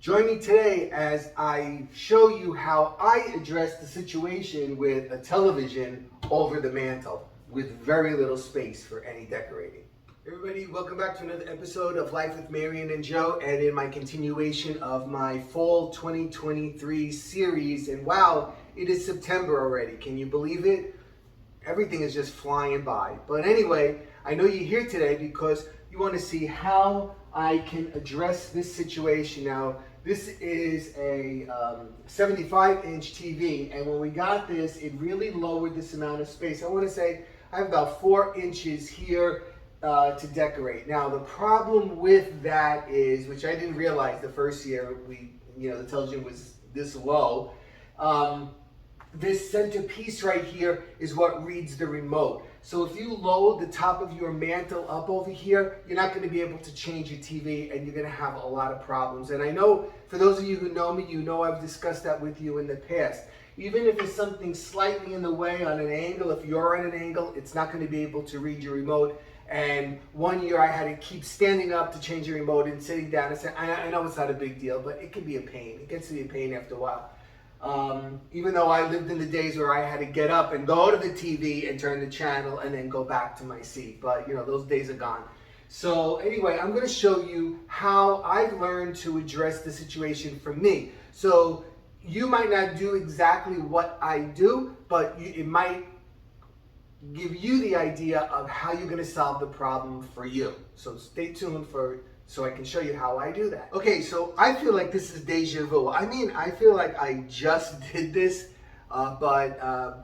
Join me today as I show you how I address the situation with a television over the mantle with very little space for any decorating. Everybody, welcome back to another episode of Life with MaryAnn and Joe, and in my continuation of my Fall 2023 series. And wow, it is September already. Can you believe it? Everything is just flying by. But anyway, I know you're here today because you want to see how I can address this situation. Now, this is a 75-inch TV, and when we got this, it really lowered this amount of space. I want to say I have about 4 inches here to decorate. Now, the problem with that is, which I didn't realize the first year the television was this low. This centerpiece right here is what reads the remote. So if you load the top of your mantle up over here, you're not going to be able to change your TV, and you're going to have a lot of problems. And I know for those of you who know me, you know I've discussed that with you in the past. Even if it's something slightly in the way on an angle, if you're on an angle, it's not going to be able to read your remote. And one year I had to keep standing up to change the remote and sitting down. I know it's not a big deal, but it can be a pain. It gets to be a pain after a while. Even though I lived in the days where I had to get up and go to the TV and turn the channel and then go back to my seat. But those days are gone. So anyway, I'm going to show you how I've learned to address the situation for me. So you might not do exactly what I do, but it might give you the idea of how you're going to solve the problem for you. So stay tuned so I can show you how I do that. Okay, so I feel like this is deja vu. I feel like I just did this, but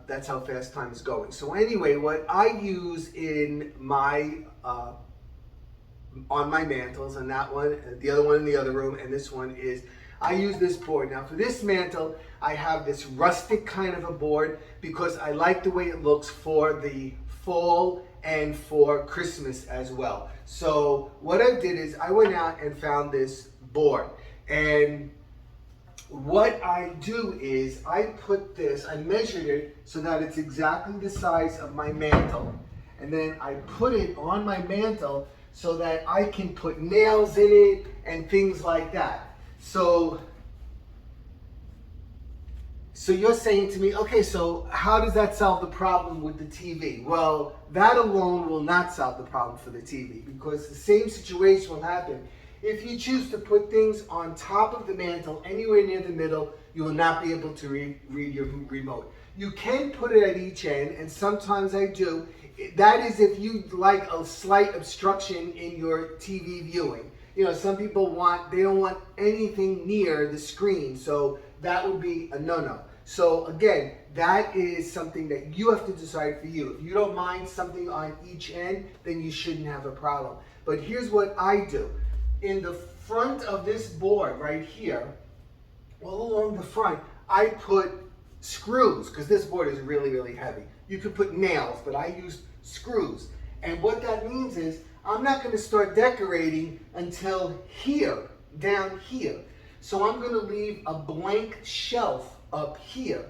that's how fast time is going. So anyway, what I use in my on my mantles, and that one, the other one in the other room, and this one is, I use this board. Now for this mantle, I have this rustic kind of a board because I like the way it looks for the fall and for Christmas as well. So what I did is I went out and found this board, and what I do is I measured it so that it's exactly the size of my mantle, and then I put it on my mantle so that I can put nails in it and things like that. So you're saying to me, okay, so how does that solve the problem with the TV? Well, that alone will not solve the problem for the TV, because the same situation will happen. If you choose to put things on top of the mantle, anywhere near the middle, you will not be able to read your remote. You can put it at each end, and sometimes I do. That is if you like a slight obstruction in your TV viewing. Some people they don't want anything near the screen, so that would be a no-no. So again, that is something that you have to decide for you. If you don't mind something on each end, then you shouldn't have a problem. But here's what I do. In the front of this board right here, all along the front, I put screws, because this board is really, really heavy. You could put nails, but I use screws. And what that means is I'm not going to start decorating until here, down here. So I'm going to leave a blank shelf up here.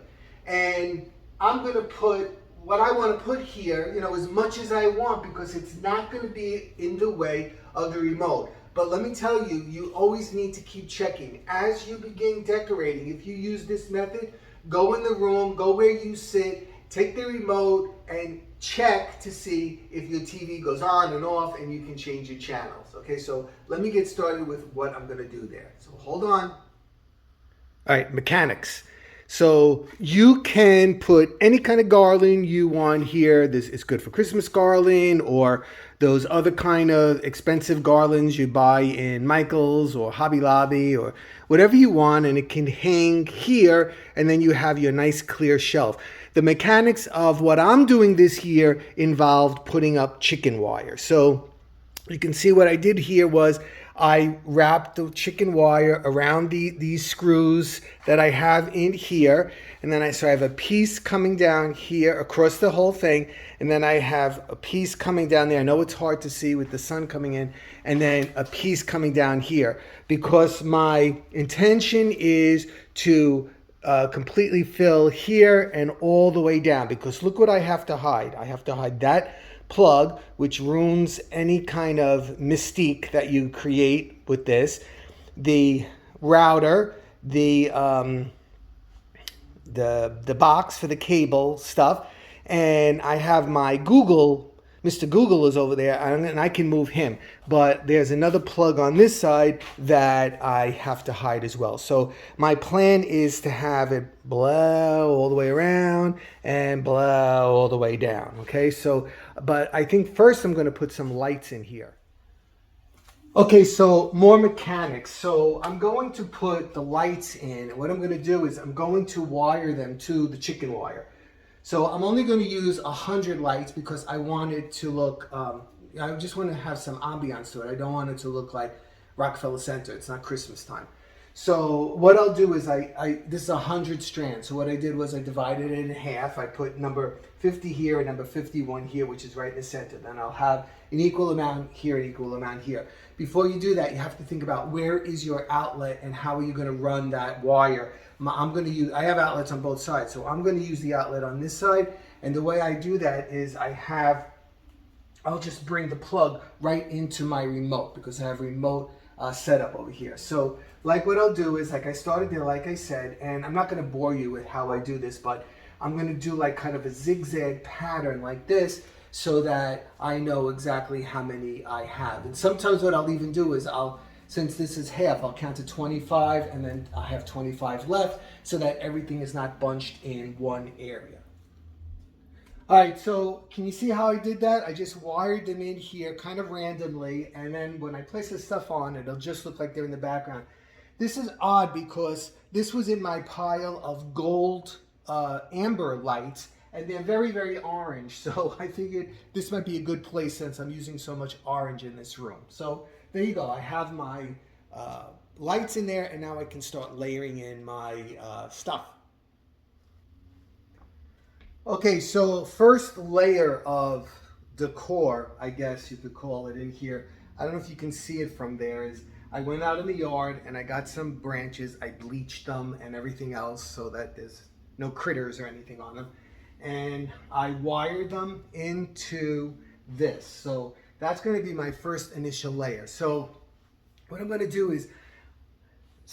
And I'm going to put what I want to put here, as much as I want, because it's not going to be in the way of the remote. But let me tell you, you always need to keep checking. As you begin decorating, if you use this method, go in the room, go where you sit, take the remote, and check to see if your TV goes on and off, and you can change your channels. Okay, so let me get started with what I'm going to do there. So hold on. All right, mechanics. So you can put any kind of garland you want here. This is good for Christmas garland, or those other kind of expensive garlands you buy in Michael's or Hobby Lobby, or whatever you want, and it can hang here, and then you have your nice clear shelf. The mechanics of what I'm doing this year involved putting up chicken wire. So you can see what I did here was I wrapped the chicken wire around these screws that I have in here. And then I have a piece coming down here across the whole thing. And then I have a piece coming down there. I know it's hard to see with the sun coming in. And then a piece coming down here, because my intention is to completely fill here and all the way down, because look what I have to hide. I have to hide that plug, which ruins any kind of mystique that you create with this. The router, the box for the cable stuff, and I have my Google. Mr. Google is over there, and I can move him. But there's another plug on this side that I have to hide as well. So my plan is to have it blow all the way around and blow all the way down. Okay, so, but I think first I'm going to put some lights in here. Okay, so more mechanics. So I'm going to put the lights in. What I'm going to do is I'm going to wire them to the chicken wire. So I'm only going to use 100 lights because I want it to look, I just want to have some ambiance to it. I don't want it to look like Rockefeller Center. It's not Christmas time. So what I'll do is this is 100 strands. So what I did was I divided it in half. I put number 50 here and number 51 here, which is right in the center. Then I'll have an equal amount here, an equal amount here. Before you do that, you have to think about where is your outlet and how are you going to run that wire. I have outlets on both sides, so I'm going to use the outlet on this side. And the way I do that is I'll just bring the plug right into my remote because I have remote set up over here. So like what I'll do is, like I started there, like I said, and I'm not going to bore you with how I do this, but I'm going to do like kind of a zigzag pattern like this so that I know exactly how many I have. And sometimes what I'll even do is since this is half, I'll count to 25 and then I have 25 left so that everything is not bunched in one area. All right, so can you see how I did that? I just wired them in here kind of randomly, and then when I place the stuff on, it'll just look like they're in the background. This is odd because this was in my pile of gold amber lights, and they're very, very orange. So I figured this might be a good place since I'm using so much orange in this room. So there you go. I have my lights in there, and now I can start layering in my stuff. Okay, so first layer of decor, I guess you could call it, in here. I don't know if you can see it from there. Is I went out in the yard and I got some branches. I bleached them and everything else so that there's no critters or anything on them. And I wired them into this. So that's going to be my first initial layer. So what I'm going to do is,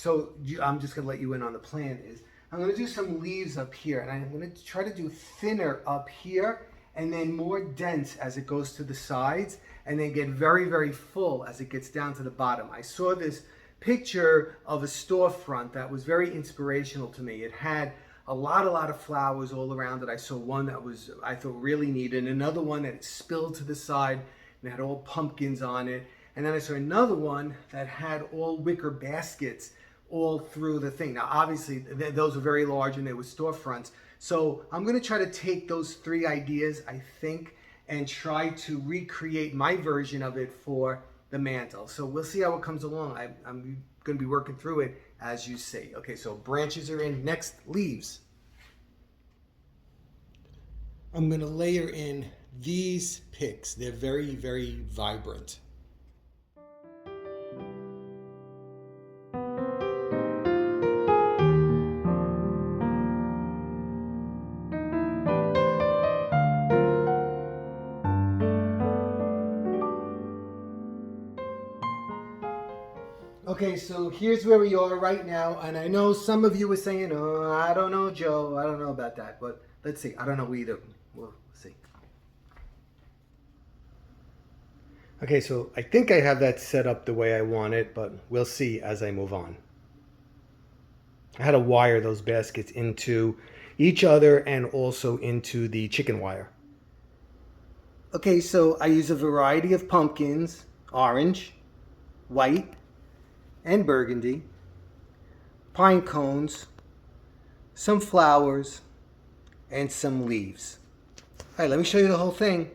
I'm just going to let you in on the plan is, I'm going to do some leaves up here, and I'm going to try to do thinner up here and then more dense as it goes to the sides, and then get very, very full as it gets down to the bottom. I saw this picture of a storefront that was very inspirational to me. It had a lot of flowers all around it. I saw one that I thought really neat, and another one that spilled to the side and had all pumpkins on it. And then I saw another one that had all wicker baskets all through the thing. Now, obviously, those are very large and they were storefronts. So I'm going to try to take those three ideas, I think, and try to recreate my version of it for the mantle. So we'll see how it comes along. I'm going to be working through it as you see. Okay, so branches are in. Next, leaves. I'm going to layer in these picks. They're very, very vibrant. Okay, so here's where we are right now, and I know some of you were saying, oh, I don't know, Joe, I don't know about that, but let's see. I don't know either. We'll see. Okay, so I think I have that set up the way I want it, but we'll see as I move on. I had to wire those baskets into each other and also into the chicken wire. Okay, so I use a variety of pumpkins, orange, white, and burgundy, pine cones, some flowers, and some leaves. All right, let me show you the whole thing.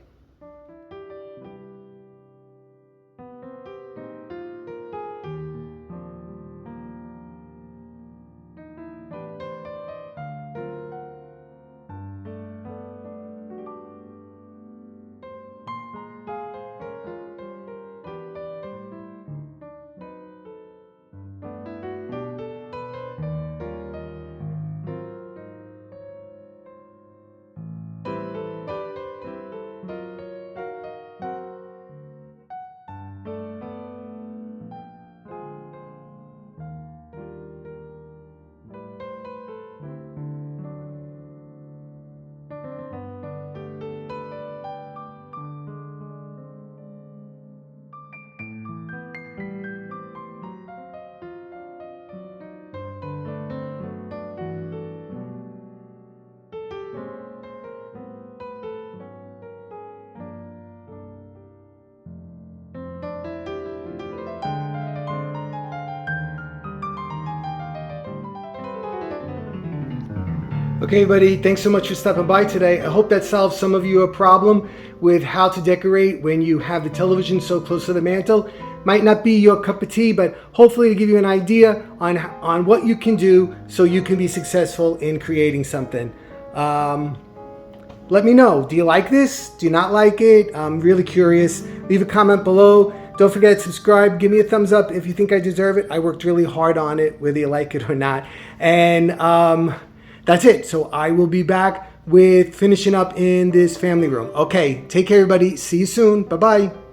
Okay, everybody, thanks so much for stopping by today. I hope that solves some of your problem with how to decorate when you have the television so close to the mantle. Might not be your cup of tea, but hopefully to give you an idea on what you can do so you can be successful in creating something. Let me know. Do you like this? Do you not like it? I'm really curious. Leave a comment below. Don't forget to subscribe. Give me a thumbs up if you think I deserve it. I worked really hard on it, whether you like it or not. And that's it. So I will be back with finishing up in this family room. Okay, take care, everybody. See you soon. Bye-bye.